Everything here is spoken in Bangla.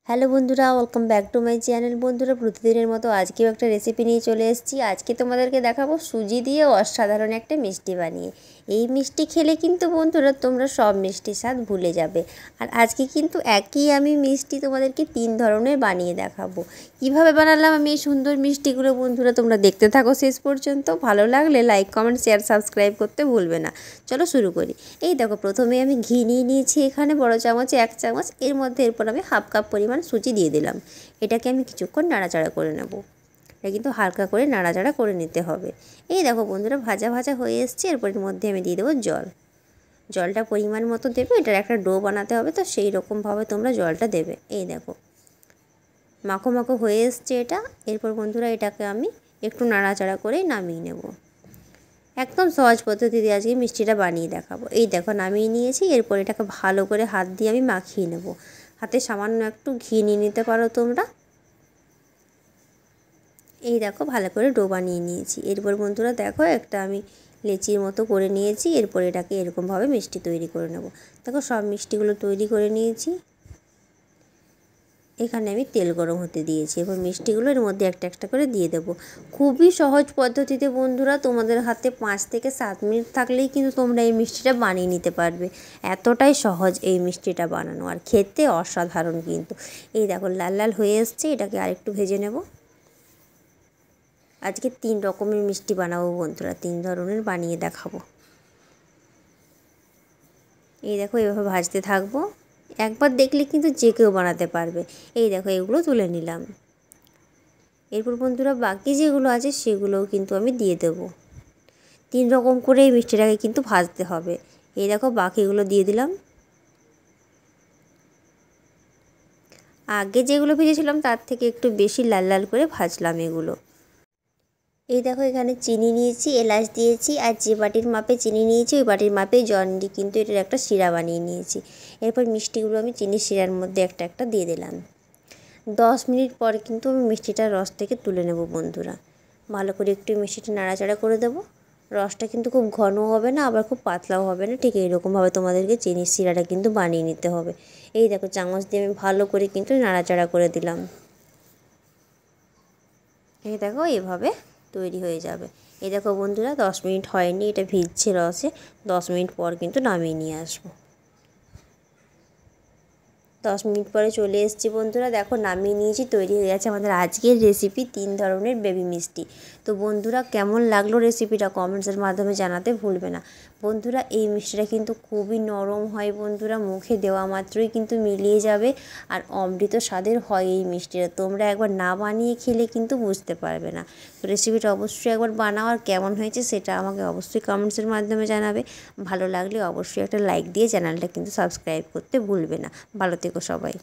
হ্যালো বন্ধুরা, welcome back to my channel. বন্ধুরা, প্রতিদিনের মতো আজকেও একটা রেসিপি নিয়ে চলে এসেছি। আজকে তোমাদেরকে দেখাবো সুজি দিয়ে অসাধারণ একটা মিষ্টি বানিয়ে। এই মিষ্টি খেলে কিন্তু বন্ধুরা তোমরা সব মিষ্টির স্বাদ ভুলে যাবে। আর আজকে কিন্তু একই আমি মিষ্টি তোমাদেরকে 3 ধরনের বানিয়ে দেখাবো। কিভাবে বানালাম আমি এই সুন্দর মিষ্টিগুলো বন্ধুরা তোমরা দেখতে থাকো শেষ পর্যন্ত। ভালো লাগলে লাইক, কমেন্ট, শেয়ার, সাবস্ক্রাইব করতে ভুলবে না। চলো শুরু করি। এই দেখো, প্রথমে আমি ঘি নিয়ে নিয়েছি এখানে বড় চামচে 1 চামচ। এর মধ্যে এরপর আমি হাফ কাপ পরিমাণ সুজি দিয়ে দিলাম। এটাকে আমি কিছুক্ষণ নাড়াচাড়া করে নেব। এটা কিন্তু হালকা করে নাড়াচাড়া করে নিতে হবে। এই দেখো বন্ধুরা, ভাজা ভাজা হয়ে এসছে। এরপর এর মধ্যে আমি দিয়ে দেবো জল। জলটা পরিমাণ মতো দেবে, এটার একটা ডো বানাতে হবে, তো সেই রকমভাবে তোমরা জলটা দেবে। এই দেখো মাখো মাখো হয়ে এসছে এটা। এরপর বন্ধুরা এটাকে আমি একটু নাড়াচাড়া করেই নামিয়ে নেব। একদম সহজ পদ্ধতিতে আজকে মিষ্টিটা বানিয়ে দেখাবো। এই দেখো নামিয়ে নিয়েছি। এরপর এটাকে ভালো করে হাত দিয়ে আমি মাখিয়ে নেব। হাতে সামান্য একটু ঘি নিয়ে নিতে পারো তোমরা। এই দেখো ভালো করে ডো বানিয়ে নিয়েছি। এরপর বন্ধুরা দেখো একটা আমি লেচির মতো করে নিয়েছি। এরপর এটাকে এরকমভাবে মিষ্টি তৈরি করে নেব। দেখো সব মিষ্টিগুলো তৈরি করে নিয়েছি। এখানে আমি তেল গরম হতে দিয়েছি। এবার মিষ্টিগুলো এর মধ্যে একটা একটা করে দিয়ে দেবো। খুবই সহজ পদ্ধতিতে বন্ধুরা, তোমাদের হাতে 5 থেকে 7 মিনিট থাকলেই কিন্তু তোমরা এই মিষ্টিটা বানিয়ে নিতে পারবে। এতটাই সহজ এই মিষ্টিটা বানানো, আর খেতে অসাধারণ কিন্তু। এই দেখো লাল লাল হয়ে এসছে। এটাকে আরেকটু ভেজে নেব। আজকে 3 রকমের মিষ্টি বানাবো বন্ধুরা, 3 ধরনের বানিয়ে দেখাবো। এই দেখো এভাবে ভাজতে থাকবো। একবার দেখলে কিন্তু যে কেউ বানাতে পারবে। এই দেখো এগুলো তুলে নিলাম। এরপর বন্ধুরা বাকি যেগুলো আছে সেগুলোও কিন্তু আমি দিয়ে দেব। 3 রকম করে এই মিষ্টিটাকে কিন্তু ভাজতে হবে। এই দেখো বাকিগুলো দিয়ে দিলাম। আগে যেগুলো ভেজেছিলাম তার থেকে একটু বেশি লাল লাল করে ভাজলাম এগুলো। এই দেখো এখানে চিনি নিয়েছি, এলাচ দিয়েছি, আর যে বাটির মাপে চিনি নিয়েছি ওই বাটির মাপে জল দিয়ে কিন্তু এটার একটা শিরা বানিয়ে নিয়েছি। এরপর মিষ্টিগুলো আমি চিনির শিরার মধ্যে একটা একটা দিয়ে দিলাম। 10 মিনিট পর কিন্তু আমি মিষ্টিটার রস থেকে তুলে নেব বন্ধুরা। ভালো করে একটু মিষ্টিটা নাড়াচাড়া করে দেবো। রসটা কিন্তু খুব ঘন হবে না, আবার খুব পাতলাও হবে না, ঠিক এইরকমভাবে তোমাদেরকে চিনির শিরাটা কিন্তু বানিয়ে নিতে হবে। এই দেখো চামচ দিয়ে আমি ভালো করে কিন্তু নাড়াচাড়া করে দিলাম। এই দেখো এভাবে তৈরি হয়ে যাবে। এই দেখো বন্ধুরা 10 মিনিট হয়নি, এটা ভিজছে রসে। 10 মিনিট পর কিন্তু নামিয়ে নিয়ে আসবো। 10 মিনিট পরে চলে এসেছি বন্ধুরা। দেখো নামিয়ে নিয়েছি, তৈরি হয়ে গেছে আমাদের আজকের রেসিপি 3 ধরনের বেবি মিষ্টি। তো বন্ধুরা কেমন লাগলো রেসিপিটা কমেন্টসের মাধ্যমে জানাতে ভুলবে না। বন্ধুরা এই মিষ্টিটা কিন্তু খুবই নরম হয় বন্ধুরা, মুখে দেওয়া মাত্রই কিন্তু মিলিয়ে যাবে। আর অমৃত স্বাদের হয় এই মিষ্টিটা। তোমরা একবার না বানিয়ে খেলে কিন্তু বুঝতে পারবে না। তো রেসিপিটা অবশ্যই একবার বানাও, আর কেমন হয়েছে সেটা আমাকে অবশ্যই কমেন্টসের মাধ্যমে জানাবে। ভালো লাগলে অবশ্যই একটা লাইক দিয়ে চ্যানেলটা কিন্তু সাবস্ক্রাইব করতে ভুলবে না। ভালো থেকো সবাই।